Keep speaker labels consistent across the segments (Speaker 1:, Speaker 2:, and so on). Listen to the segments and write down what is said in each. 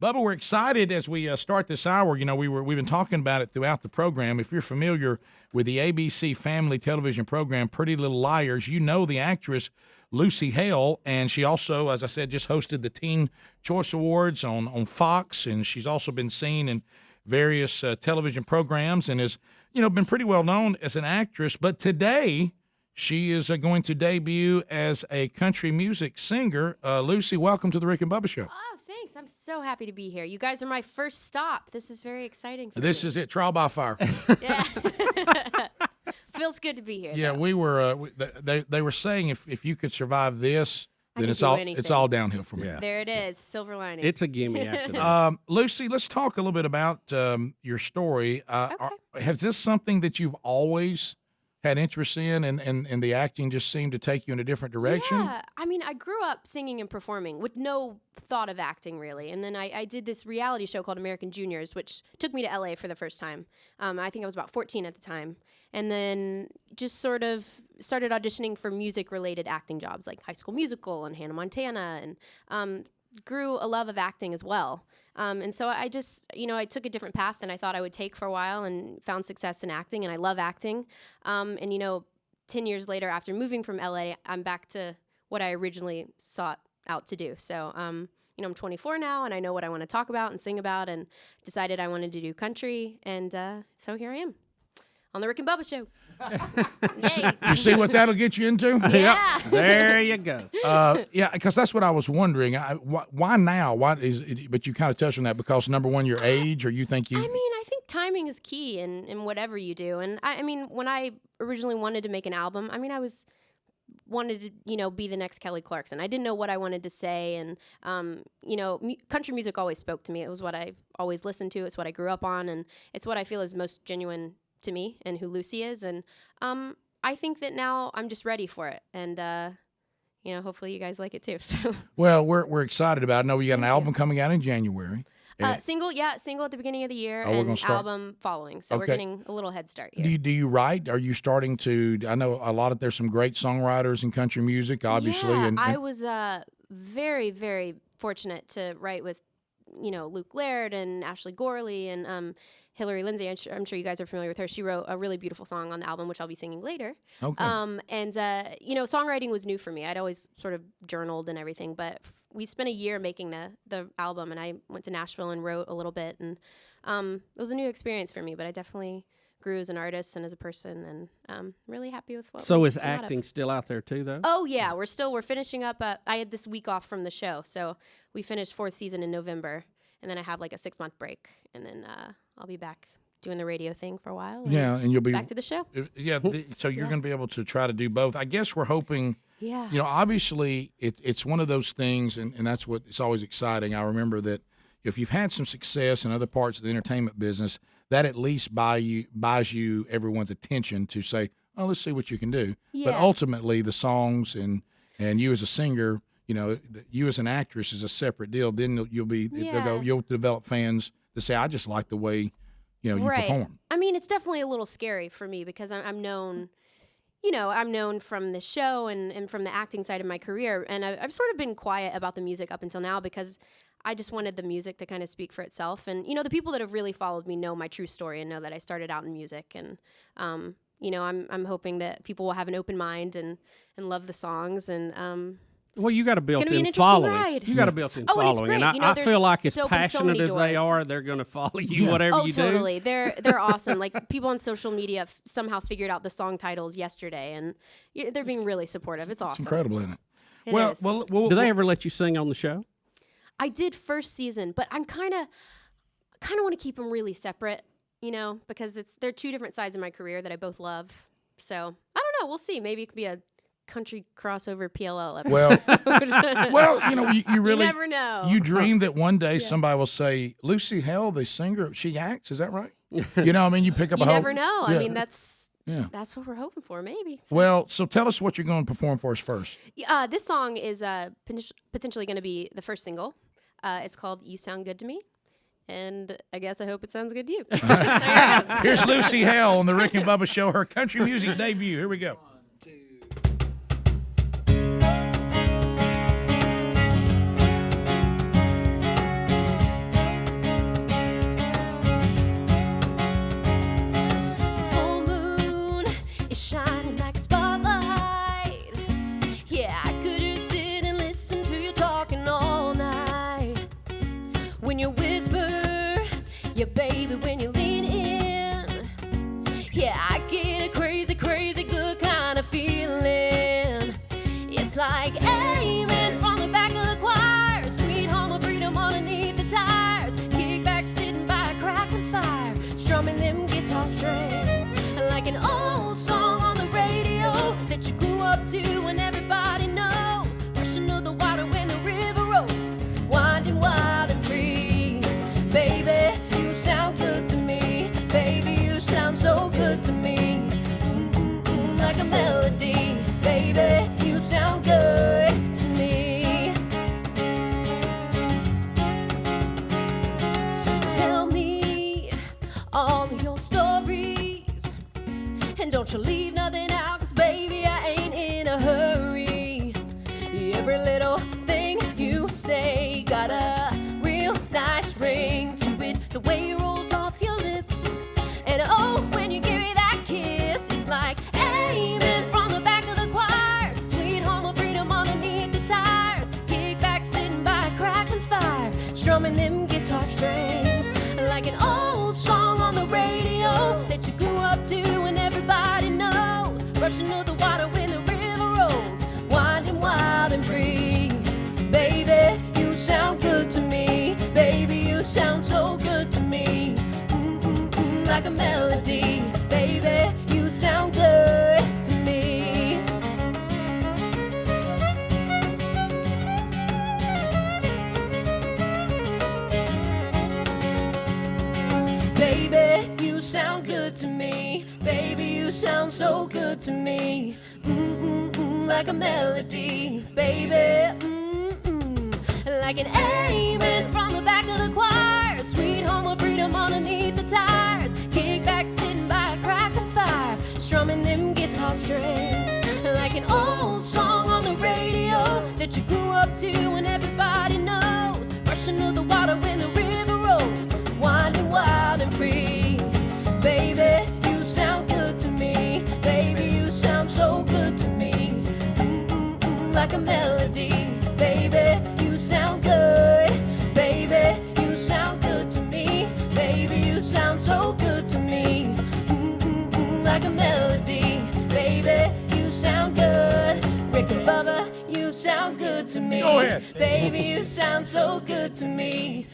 Speaker 1: Bubba, we're excited as we start this hour. You know, we've been talking about it throughout the program. If you're familiar with the ABC family television program Pretty Little Liars, you know the actress Lucy Hale, and she also, as I said, just hosted the Teen Choice Awards on Fox, and she's also been seen in various television programs and has, you know, been pretty well known as an actress. But today, she is going to debut as a country music singer. Lucy, welcome to the Rick and Bubba Show.
Speaker 2: Oh, thanks. I'm so happy to be here. You guys are my first stop. This is very exciting for
Speaker 1: This
Speaker 2: me.
Speaker 1: is it, trial by fire.
Speaker 2: Yeah. Feels good to be here.
Speaker 1: Yeah,
Speaker 2: though.
Speaker 1: we were. They were saying if you could survive this,
Speaker 2: I
Speaker 1: then
Speaker 2: can
Speaker 1: it's
Speaker 2: do
Speaker 1: all
Speaker 2: anything.
Speaker 1: downhill from here.
Speaker 3: Yeah.
Speaker 2: There it is. Silver lining.
Speaker 3: It's a gimme after this.
Speaker 1: Lucy, let's talk a little bit about your story.
Speaker 2: Okay.
Speaker 1: Has this something that you've always had interest in, and the acting just seemed to take you in a different direction?
Speaker 2: Yeah. I mean, I grew up singing and performing with no thought of acting, really. And then I did this reality show called American Juniors, which took me to L.A. for the first time. I think I was about 14 at the time. And then just sort of started auditioning for music-related acting jobs like High School Musical and Hannah Montana, and grew a love of acting as well. And so I just, I took a different path than I thought I would take for a while and found success in acting, and I love acting. And 10 years later, after moving from LA, I'm back to what I originally sought out to do. So, I'm 24 now, and I know what I want to talk about and sing about, and decided I wanted to do country, and so here I am on the Rick and Bubba Show. Yay.
Speaker 1: You see what that'll get you into?
Speaker 2: Yeah.
Speaker 3: There you go.
Speaker 1: Yeah, because that's what I was wondering. Why now? Why is it, but you kind of touched on that because, number one, your age, or you think you...
Speaker 2: I think timing is key in whatever you do. And I mean, when I originally wanted to make an album, I wanted to, be the next Kelly Clarkson. I didn't know what I wanted to say. And, country music always spoke to me. It was what I always listened to. It's what I grew up on. And it's what I feel is most genuine to me and who Lucy is. And I think that now I'm just ready for it. And, hopefully you guys like it too. So.
Speaker 1: Well, we're excited about it. I know you got an album coming out in January.
Speaker 2: Single at the beginning of the year,
Speaker 1: we're gonna
Speaker 2: and
Speaker 1: start.
Speaker 2: album following. So we're
Speaker 1: Okay.
Speaker 2: getting a little head start here.
Speaker 1: Do you write? Are you starting to? I know there's some great songwriters in country music, obviously.
Speaker 2: Yeah,
Speaker 1: and
Speaker 2: I was very, very fortunate to write with, Luke Laird and Ashley Gorley and Hillary Lindsay. I'm sure you guys are familiar with her. She wrote a really beautiful song on the album, which I'll be singing later.
Speaker 1: Okay.
Speaker 2: Songwriting was new for me. I'd always sort of journaled and everything, but we spent a year making the album, and I went to Nashville and wrote a little bit, and it was a new experience for me, but I definitely grew as an artist and as a person, and I'm really happy with what
Speaker 3: So
Speaker 2: we
Speaker 3: is
Speaker 2: came out of.
Speaker 3: acting still out there too, though?
Speaker 2: Oh yeah, we're finishing up. I had this week off from the show, so we finished 4th season in November, and then I have like a 6-month break, and then I'll be back doing the radio thing for a while.
Speaker 1: And you'll be
Speaker 2: back to the show.
Speaker 1: So you're going to be able to try to do both. I guess we're hoping.
Speaker 2: Yeah.
Speaker 1: Obviously it's one of those things, and that's what it's always exciting. I remember that if you've had some success in other parts of the entertainment business, that at least buys you everyone's attention to say, oh, let's see what you can do.
Speaker 2: Yeah.
Speaker 1: But ultimately, the songs and you as a singer, you as an actress is a separate deal. Then you'll develop fans to say, I just like the way you
Speaker 2: right.
Speaker 1: perform.
Speaker 2: I mean, it's definitely a little scary for me because I'm known. I'm known from the show and from the acting side of my career, and I've sort of been quiet about the music up until now because I just wanted the music to kind of speak for itself. And, the people that have really followed me know my true story and know that I started out in music. And, I'm hoping that people will have an open mind and love the songs. And
Speaker 3: Well, you got a
Speaker 2: gonna be an
Speaker 3: built-in
Speaker 2: interesting
Speaker 3: following.
Speaker 2: ride.
Speaker 3: You got a built-in
Speaker 2: Oh, and it's
Speaker 3: following,
Speaker 2: great.
Speaker 3: and I feel like as
Speaker 2: it's opened so
Speaker 3: passionate
Speaker 2: many
Speaker 3: as they
Speaker 2: doors.
Speaker 3: are, they're going to follow you whatever you do.
Speaker 2: Oh, totally. They're awesome. Like people on social media somehow figured out the song titles yesterday, and they're being really supportive. It's awesome.
Speaker 1: It's incredible, isn't it?
Speaker 2: It
Speaker 1: Well,
Speaker 2: is.
Speaker 1: well,
Speaker 3: Do they ever let you sing on the show?
Speaker 2: I did first season, but I'm kind of want to keep them really separate, because they're two different sides of my career that I both love. So I don't know. We'll see. Maybe it could be a country crossover PLL episode.
Speaker 1: Well, you really
Speaker 2: you never know.
Speaker 1: You dream that one day somebody will say, Lucy Hale, the singer, she acts. Is that right? You pick up
Speaker 2: you
Speaker 1: a whole.
Speaker 2: never know.
Speaker 1: Yeah.
Speaker 2: I mean, that's what we're hoping for, maybe. So.
Speaker 1: Well, so tell us what you're going to perform for us first.
Speaker 2: This song is potentially going to be the first single. It's called "You Sound Good to Me," and I guess I hope it sounds good to you. There it goes.
Speaker 1: Here's Lucy Hale on the Rick and Bubba Show, her country music debut. Here we go.
Speaker 2: when you whisper, yeah, baby, when you lean in. Yeah, I get a crazy, crazy good kind of feeling. It's like aiming from the back of the choir, sweet home of freedom underneath the tires, kick back sitting by a crackling fire, strumming them guitar strings, like an old song on the radio that you grew up to and everybody knows, rushing to the water when the river rolls, winding wild and free. Baby, you sound good to me. Baby, you sound so good to me. Like a melody. Baby, you sound good to me. Tell me all of your stories, and don't you leave nothing out, 'cause baby, I ain't in a hurry. Every little thing you say got a real nice ring to it, the way it rolls off your lips. And oh, when you give me that kiss, it's like aiming from the back of the choir, sweet home of freedom underneath the tires, kick back sitting by a crackling fire, strumming them guitar strings, like an old song on the radio that you grew up to and everybody knows, rushing to the water when the river rolls, winding wild and free. Baby, you sound good to me. Baby, you sound so good to me. Like a melody. Baby, you sound good to me. Baby, you sound good to me. Baby, you sound so good to me. Like a melody. Baby, like an aiming from the back of the choir, sweet home of freedom underneath the tires, kick back sitting by a crackling fire, strumming them guitar strings, like an old song on the radio that you grew up to and everybody knows, rushing to the water when the river rolls, winding wild and free. Baby, you sound good to me. Baby, you sound so good to me. Like a melody. Baby, you sound good. Baby, you sound good to me. Baby, you sound so good to me. Like a melody. Baby, you sound good. Rick and Bubba, you sound good to me.
Speaker 1: Go ahead.
Speaker 2: Baby, you sound so good to me.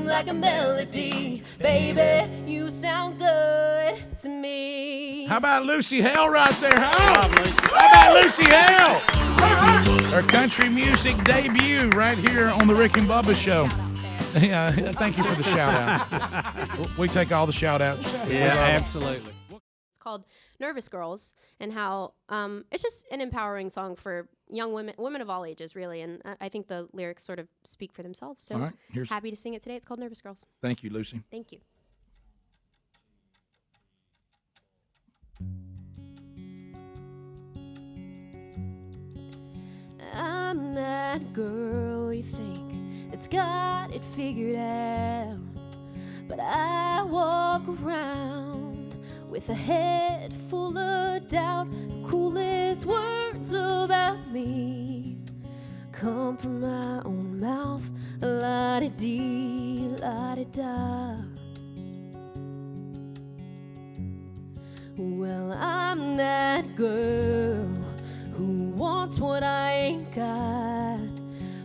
Speaker 2: Like a melody. Baby, you sound good to me.
Speaker 1: How about Lucy Hale right there? How about Lucy Hale? Her country music debut right here on the Rick and Bubba Show. Yeah, thank you for the shout out. We take all the shout outs.
Speaker 3: Yeah, absolutely.
Speaker 2: It's called Nervous Girls, and how it's just an empowering song for young women of all ages, really. And I think the lyrics sort of speak for themselves. So
Speaker 1: All right,
Speaker 2: happy to sing it today. It's called Nervous Girls.
Speaker 1: Thank you, Lucy.
Speaker 2: Thank you. I'm that girl you think that's got it figured out, but I walk around with a head full of doubt. The coolest words about me come from my own mouth. La-di-dee, la-di-da. Well, I'm that girl who wants what I ain't got,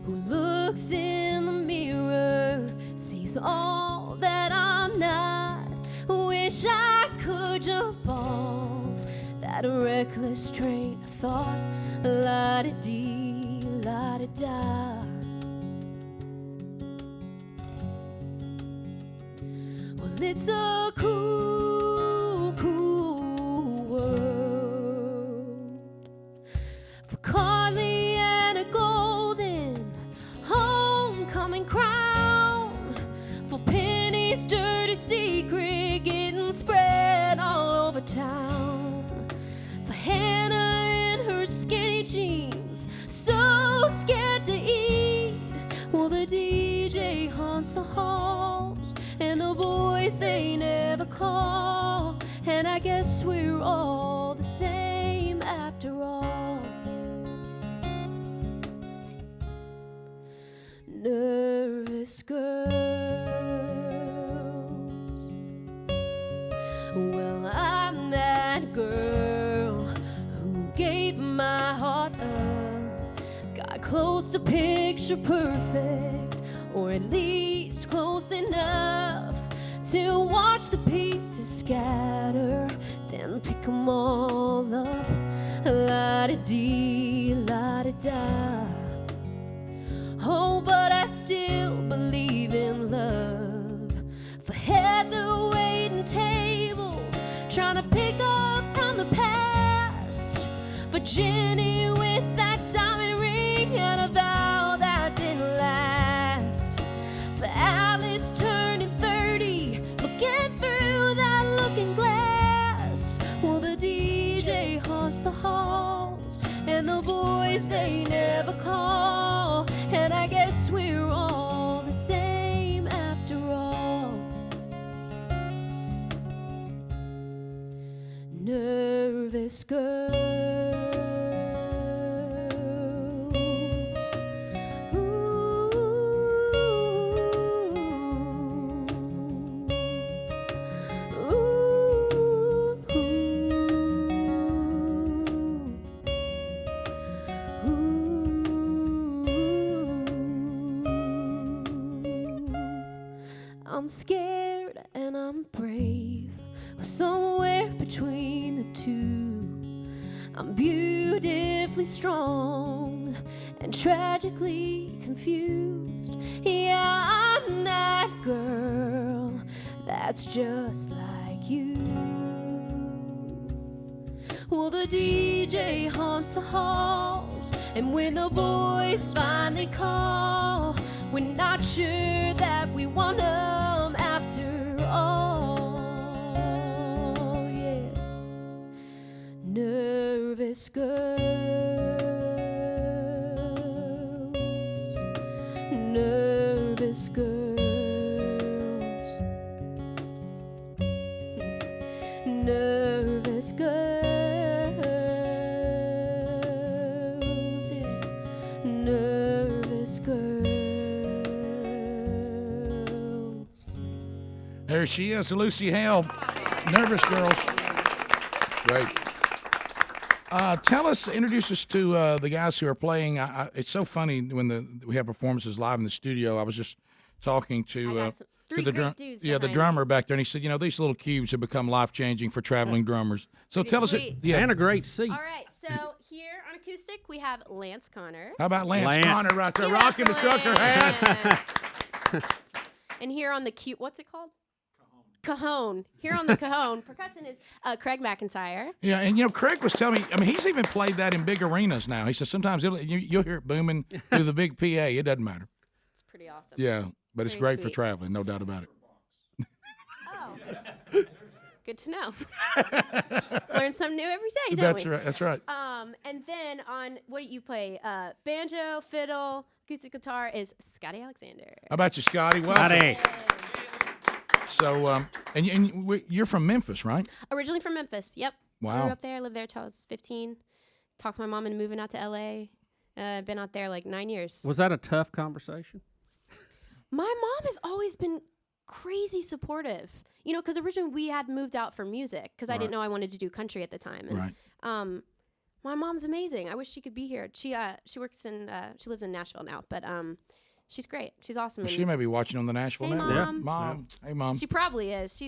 Speaker 2: who looks in the mirror, sees all that I'm not. Wish I could jump off that reckless train of thought. La-di-dee, la-di-da. Well, it's a cool, cool world for Carly and a golden homecoming crown, for Penny's dirty secret getting spread all over town, for Hannah in her skinny jeans, so scared to eat. Well, the DJ haunts the halls, and the boys they never call, and I guess we're all the same after all. Nervous nervous girls. Well, I'm that girl who gave my heart up, got close to picture perfect, or at least close enough to watch the pieces scatter, then pick 'em all up, la-da-dee, la-da-da. Oh, but I still believe in love, for Heather waiting tables, trying to pick up from the past, for Jenny with that diamond ring and a vow that didn't last, for Alice turning 30, looking through that looking glass. Well, the DJ haunts the halls, and the boys they never call, and I guess we're all the same after all. Nervous girls. I'm scared and I'm brave, or somewhere between the two. I'm beautifully strong and tragically confused. Yeah, I'm that girl that's just like you. Well, the DJ haunts the halls, and when the boys finally call, we're not sure that we want them after all. Yeah, nervous girls, nervous girls, nervous girls, yeah, nervous girls.
Speaker 1: There she is, Lucy Hale, Nervous Girls. Great. Introduce us to the guys who are playing. It's so funny when we have performances live in the studio. I was just talking to the drummer back there, and he said, these little cubes have become life-changing for traveling drummers. So tell us,
Speaker 3: and a great seat.
Speaker 2: All right, so here on acoustic we have Lance Connor.
Speaker 1: How about Lance Connor right there, rocking the trucker hat?
Speaker 2: And here on the what's it called? Cajon. Here on the cajon, percussion is Craig McIntyre.
Speaker 1: Yeah, and Craig was telling me, he's even played that in big arenas now. He says sometimes you'll hear it booming through the big PA. It doesn't matter.
Speaker 2: It's pretty awesome.
Speaker 1: Yeah, but it's great for traveling, no doubt about it.
Speaker 2: Oh, good to know. Learn something new every day, don't we?
Speaker 1: That's right.
Speaker 2: And then on what do you play? Banjo, fiddle, acoustic guitar is Scotty Alexander.
Speaker 1: How about you, Scotty? Welcome.
Speaker 3: Scotty.
Speaker 1: So, you're from Memphis, right?
Speaker 2: Originally from Memphis. Yep.
Speaker 1: Wow.
Speaker 2: Grew up there. Lived there till I was 15. Talked to my mom into moving out to LA. Been out there like 9 years.
Speaker 3: Was that a tough conversation?
Speaker 2: My mom has always been crazy supportive. Because originally we had moved out for music because I didn't know I wanted to do country at the time. And,
Speaker 1: right.
Speaker 2: My mom's amazing. I wish she could be here. She lives in Nashville now, but she's great. She's awesome.
Speaker 1: She may be watching on the Nashville
Speaker 2: Hey,
Speaker 1: Network.
Speaker 2: Mom.
Speaker 1: Yeah. Mom. Hey, Mom.
Speaker 2: She probably is. She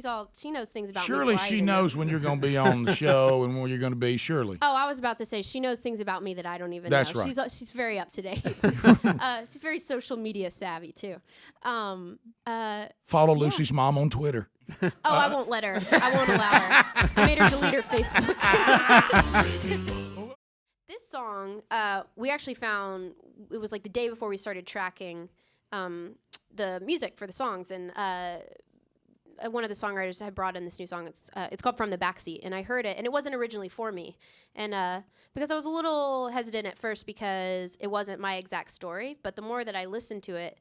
Speaker 2: knows things about me.
Speaker 1: Surely she knows when you're going to be on the show and when you're going to be. Surely.
Speaker 2: Oh, I was about to say she knows things about me that I don't even
Speaker 1: That's
Speaker 2: know.
Speaker 1: right.
Speaker 2: She's very up to date. She's very social media savvy too.
Speaker 1: Follow Lucy's mom on Twitter.
Speaker 2: I won't let her. I won't allow her. I made her delete her Facebook. This song, we actually found, it was like the day before we started tracking the music for the songs, and one of the songwriters had brought in this new song. It's called From the Backseat, and I heard it, and it wasn't originally for me. And because I was a little hesitant at first because it wasn't my exact story, but the more that I listened to it,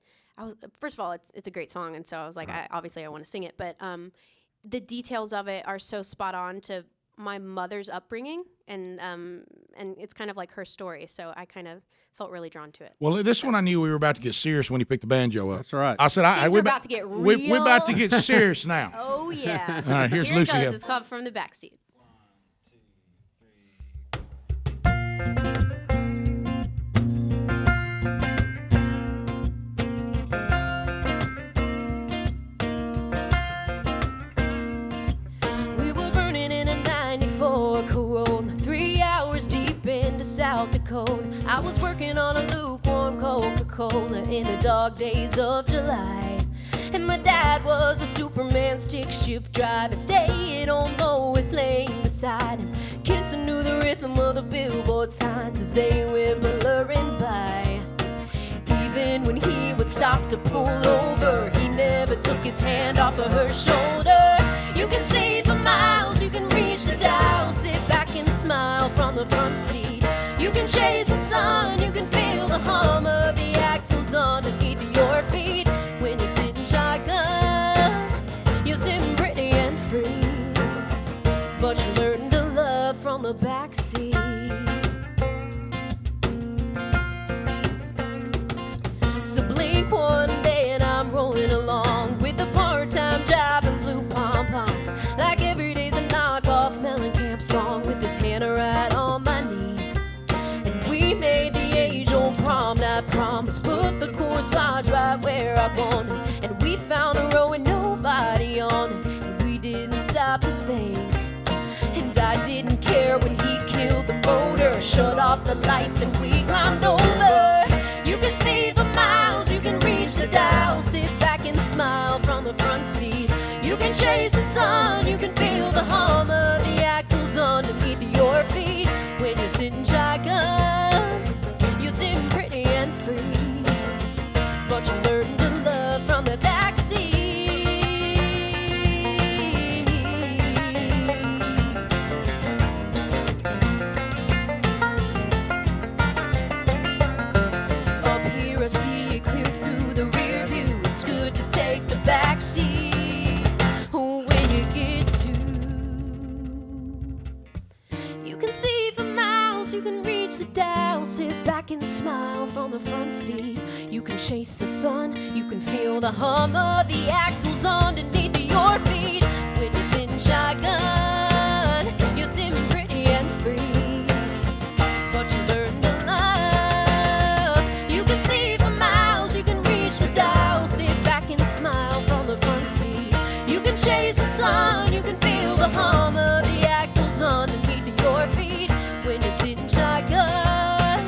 Speaker 2: first of all, it's a great song, and so I was like, obviously I want to sing it, but the details of it are so spot on to my mother's upbringing, and it's kind of like her story. So I kind of felt really drawn to it.
Speaker 1: Well, this one I knew we were about to get serious when he picked the banjo up.
Speaker 3: That's right.
Speaker 1: I said,
Speaker 2: Things are about to get real.
Speaker 1: We're about to get serious now.
Speaker 2: Oh yeah.
Speaker 1: All right, here's
Speaker 2: Here
Speaker 1: Lucy
Speaker 2: it goes.
Speaker 1: Hale.
Speaker 2: It's called From the Backseat. South Dakota. I was working on a lukewarm Coca-Cola in the dog days of July. And my dad was a Superman stick shift driver, staying on Lois Lane beside him. Kids knew the rhythm of the billboard signs as they went blurring by. Even when he would stop to pull over, he never took his hand off of her shoulder. You can see for miles, you can reach the dial, sit back and smile from the front seat. You can chase the sun, you can feel the hum of the axles underneath your feet. When you're sitting shotgun, you're sitting pretty and free, but you learn to love from the backseat. So blink one day and I'm rolling along with a part-time job and blue pom-poms. Like every day's a knockoff Mellencamp song with his hand right on my knee. We made the age-old prom night promise, put the chorus lodge right where I wanted, and we found a row with nobody on it, and we didn't stop to think. And I didn't care when he killed the motor, shut off the lights, and we climbed over. You can see for miles, you can reach the dial, sit back and smile from the front seat. You can chase the sun, you can feel the hum of the axles underneath your feet. When you're sitting shotgun, you're sitting pretty and free, but you learn to love from the backseat. Up here I see it clear through the rear view. It's good to take the backseat when you get to. You can see for miles, you can reach the dial, sit back and smile from the front seat. You can chase the sun, you can feel the hum of the axles underneath your feet. When you're sitting shotgun, you're sitting pretty and free, but you learn to love. You can see for miles, you can reach the dial, sit back and smile from the front seat. You can chase the sun, you can feel the hum of the axles underneath your feet. When you're sitting shotgun,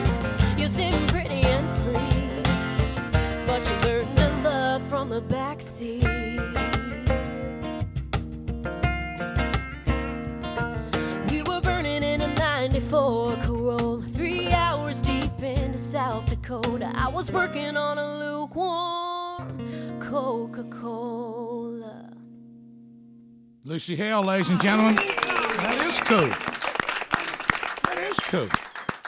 Speaker 2: you're sitting pretty and free, but you learn to love from the backseat. We were burning in a 94 Corolla, 3 hours deep into South Dakota. I was working on a lukewarm Coca-Cola.
Speaker 1: Lucy Hale, ladies and gentlemen. That is cool. That is cool.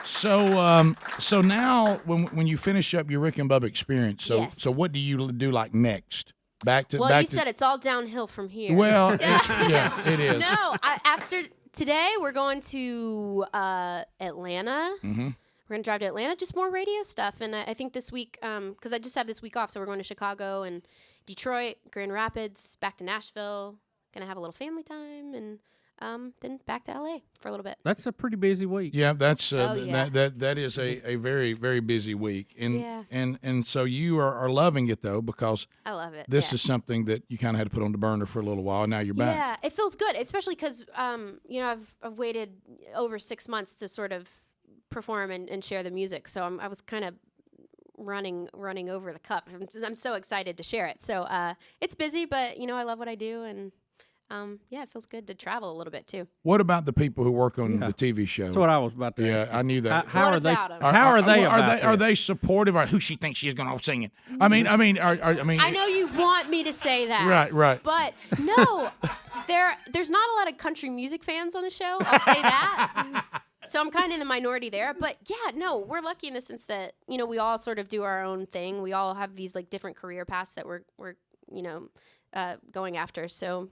Speaker 1: So now when you finish up your Rick and Bubba experience,
Speaker 2: Yes.
Speaker 1: so what do you do like next? Back to
Speaker 2: Well, you said it's all downhill from here.
Speaker 1: Well, it is.
Speaker 2: No, after today, we're going to Atlanta.
Speaker 1: Mm-hmm.
Speaker 2: We're going to drive to Atlanta, just more radio stuff. And I think this week, because I just have this week off, so we're going to Chicago and Detroit, Grand Rapids, back to Nashville. Going to have a little family time, and then back to LA for a little bit.
Speaker 3: That's a pretty busy week.
Speaker 1: Yeah, that's
Speaker 2: yeah.
Speaker 1: that is a very, very busy week, and
Speaker 2: Yeah.
Speaker 1: and so you are loving it though, because
Speaker 2: I love it.
Speaker 1: this
Speaker 2: yeah.
Speaker 1: is something that you kind of had to put on the burner for a little while. Now you're back.
Speaker 2: Yeah, it feels good, especially because I've waited over 6 months to sort of perform and share the music. So I was kind of running over the cup. I'm so excited to share it. So it's busy, but I love what I do, and it feels good to travel a little bit too.
Speaker 1: What about the people who work on the TV show?
Speaker 3: That's what I was about to ask.
Speaker 1: I knew that.
Speaker 3: How
Speaker 2: What
Speaker 3: are they?
Speaker 2: about 'em?
Speaker 3: How are they?
Speaker 1: Are they supportive? Or who she thinks she's going off singing? I mean,
Speaker 2: I know you want me to say that.
Speaker 1: Right.
Speaker 2: But no, there's not a lot of country music fans on the show. I'll say that. So I'm kind of in the minority there. But yeah, no, we're lucky in the sense that, we all sort of do our own thing. We all have these like different career paths that we're going after. So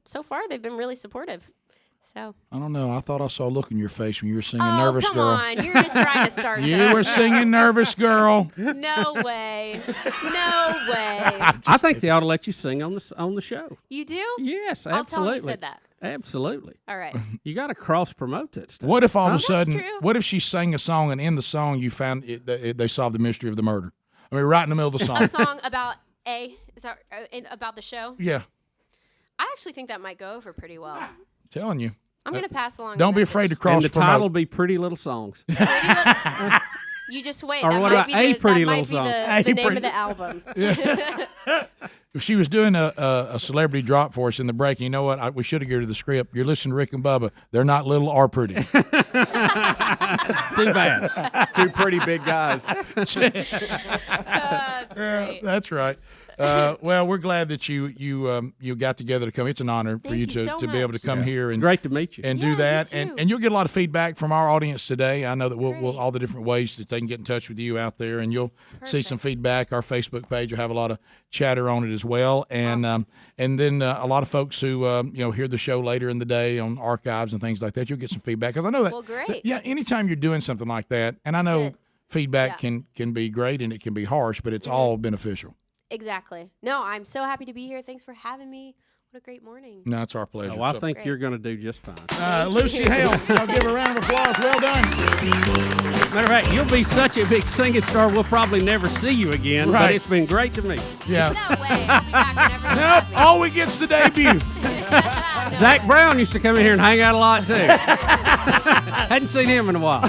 Speaker 2: so far they've been really supportive. So
Speaker 1: I don't know. I thought I saw a look in your face when you were singing
Speaker 2: oh,
Speaker 1: Nervous
Speaker 2: come
Speaker 1: Girl.
Speaker 2: on. You're just trying to start
Speaker 1: You
Speaker 2: something.
Speaker 1: were singing Nervous Girl.
Speaker 2: No way. No way.
Speaker 3: I think they ought to let you sing on the show.
Speaker 2: You do?
Speaker 3: Yes,
Speaker 2: I'll
Speaker 3: absolutely.
Speaker 2: tell him you said that.
Speaker 3: Absolutely.
Speaker 2: All right.
Speaker 3: You got to cross promote that stuff.
Speaker 1: What if all of a
Speaker 2: That's
Speaker 1: sudden,
Speaker 2: true.
Speaker 1: what if she sang a song and in the song you found they solved the mystery of the murder? I mean, right in the middle of the song.
Speaker 2: A song about about the show?
Speaker 1: Yeah,
Speaker 2: I actually think that might go over pretty well.
Speaker 1: telling you.
Speaker 2: I'm going to pass along
Speaker 1: Don't
Speaker 2: the
Speaker 1: be
Speaker 2: message.
Speaker 1: afraid to
Speaker 3: And
Speaker 1: cross
Speaker 3: the title
Speaker 1: promote.
Speaker 3: will be Pretty Little Songs.
Speaker 2: You just wait.
Speaker 3: Or
Speaker 2: That
Speaker 3: what
Speaker 2: might
Speaker 3: about
Speaker 2: be
Speaker 3: A
Speaker 2: the,
Speaker 3: Pretty
Speaker 2: that might
Speaker 3: Little
Speaker 2: be
Speaker 3: Song?
Speaker 2: the,
Speaker 1: A
Speaker 2: the name
Speaker 1: Pretty-
Speaker 2: of the album.
Speaker 1: If she was doing a celebrity drop for us in the break, you know what? We should have given her the script. You're listening to Rick and Bubba. They're not little or pretty.
Speaker 3: Too bad.
Speaker 4: Two pretty big guys.
Speaker 2: That's great.
Speaker 1: That's right. Well, we're glad that you got together to come. It's an honor for
Speaker 2: Thank
Speaker 1: you
Speaker 2: you so
Speaker 1: to be able to
Speaker 2: much.
Speaker 1: come here and
Speaker 3: Great to meet you.
Speaker 1: and
Speaker 2: Yeah,
Speaker 1: do
Speaker 2: me
Speaker 1: that,
Speaker 2: too.
Speaker 1: and you'll get a lot of feedback from our audience today. I know that we'll
Speaker 2: Great.
Speaker 1: all the different ways that they can get in touch with you out there, and you'll see some feedback. Our Facebook page will have a lot of chatter on it as well, and then a lot of folks who hear the show later in the day on archives and things like that. You'll get some feedback because I know that.
Speaker 2: Well, great.
Speaker 1: Yeah, anytime you're doing something like that, and I know
Speaker 2: good.
Speaker 1: feedback
Speaker 2: Yeah.
Speaker 1: can be great and it can be harsh, but it's all beneficial.
Speaker 2: Exactly. No, I'm so happy to be here. Thanks for having me. What a great morning.
Speaker 1: No, it's our pleasure.
Speaker 3: Oh, I
Speaker 1: So,
Speaker 3: think
Speaker 2: Great.
Speaker 3: you're going to do just fine.
Speaker 1: Lucy Hale, y'all give her a round of applause. Well done.
Speaker 3: Matter of fact, you'll be such a big singing star, we'll probably never see you again.
Speaker 1: Right.
Speaker 3: But it's been great to meet you.
Speaker 1: Yeah.
Speaker 2: No way. I'll be back whenever you
Speaker 1: Nope.
Speaker 2: have me.
Speaker 1: All we get's the debut.
Speaker 3: Zach Brown used to come in here and hang out a lot, too. Hadn't seen him in a while.